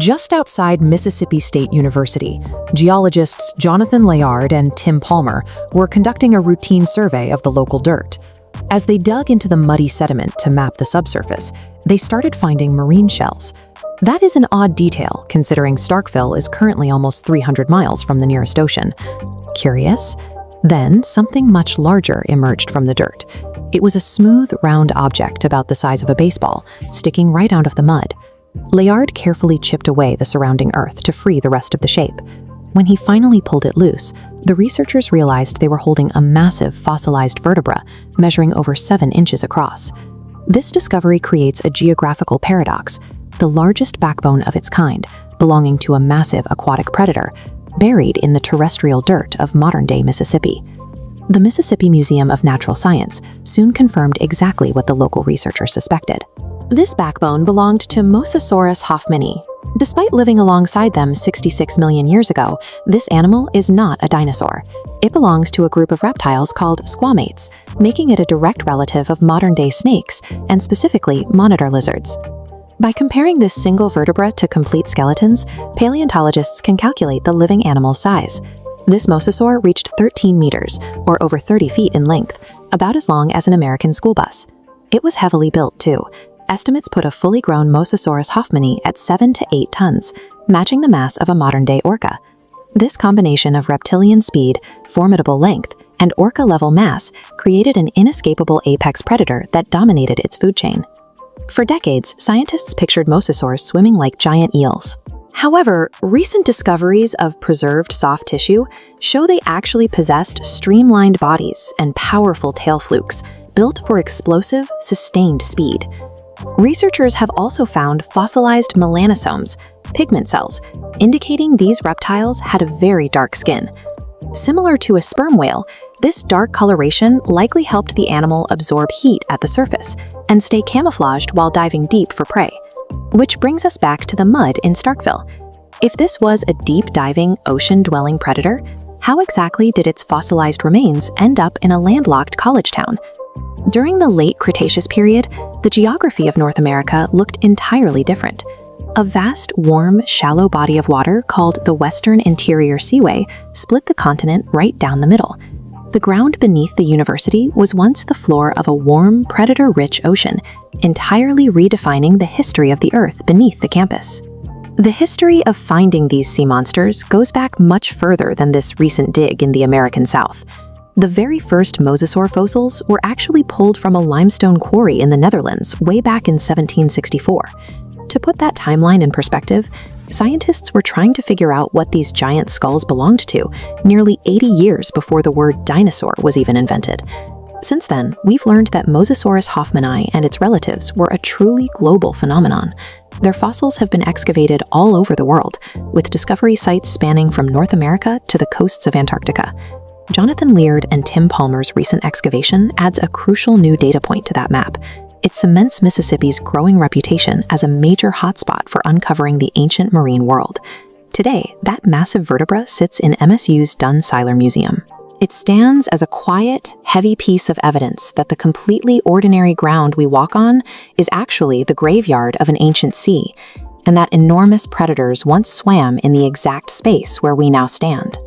Just outside Mississippi State University, geologists Jonathan Layard and Tim Palmer were conducting a routine survey of the local dirt. As they dug into the muddy sediment to map the subsurface, they started finding marine shells. That is an odd detail, considering Starkville is currently almost 300 miles from the nearest ocean. Curious? Then, something much larger emerged from the dirt. It was a smooth, round object about the size of a baseball, sticking right out of the mud. Layard carefully chipped away the surrounding earth to free the rest of the shape. When he finally pulled it loose, the researchers realized they were holding a massive fossilized vertebra measuring over 7 inches across. This discovery creates a geographical paradox: the largest backbone of its kind, belonging to a massive aquatic predator, buried in the terrestrial dirt of modern-day Mississippi. The Mississippi Museum of Natural Science soon confirmed exactly what the local researchers suspected. This backbone belonged to Mosasaurus hoffmannii. Despite living alongside them 66 million years ago, this animal is not a dinosaur. It belongs to a group of reptiles called squamates, making it a direct relative of modern-day snakes, and specifically monitor lizards. By comparing this single vertebra to complete skeletons, paleontologists can calculate the living animal's size. This mosasaur reached 13 meters, or over 30 feet in length, about as long as an American school bus. It was heavily built, too. Estimates put a fully grown Mosasaurus hoffmannii at 7 to 8 tons, matching the mass of a modern-day orca. This combination of reptilian speed, formidable length, and orca-level mass created an inescapable apex predator that dominated its food chain. For decades, scientists pictured mosasaurs swimming like giant eels. However, recent discoveries of preserved soft tissue show they actually possessed streamlined bodies and powerful tail flukes, built for explosive, sustained speed. Researchers have also found fossilized melanosomes, pigment cells, indicating these reptiles had a very dark skin. Similar to a sperm whale, this dark coloration likely helped the animal absorb heat at the surface and stay camouflaged while diving deep for prey. Which brings us back to the mud in Starkville. If this was a deep-diving, ocean-dwelling predator, how exactly did its fossilized remains end up in a landlocked college town? During the late Cretaceous period, the geography of North America looked entirely different. A vast, warm, shallow body of water called the Western Interior Seaway split the continent right down the middle. The ground beneath the university was once the floor of a warm, predator-rich ocean, entirely redefining the history of the Earth beneath the campus. The history of finding these sea monsters goes back much further than this recent dig in the American South. The very first mosasaur fossils were actually pulled from a limestone quarry in the Netherlands way back in 1764. To put that timeline in perspective, scientists were trying to figure out what these giant skulls belonged to nearly 80 years before the word dinosaur was even invented. Since then, we've learned that Mosasaurus hoffmannii and its relatives were a truly global phenomenon. Their fossils have been excavated all over the world, with discovery sites spanning from North America to the coasts of Antarctica. Jonathan Layard and Tim Palmer's recent excavation adds a crucial new data point to that map. It cements Mississippi's growing reputation as a major hotspot for uncovering the ancient marine world. Today, that massive vertebra sits in MSU's Dunn-Seiler Museum. It stands as a quiet, heavy piece of evidence that the completely ordinary ground we walk on is actually the graveyard of an ancient sea, and that enormous predators once swam in the exact space where we now stand.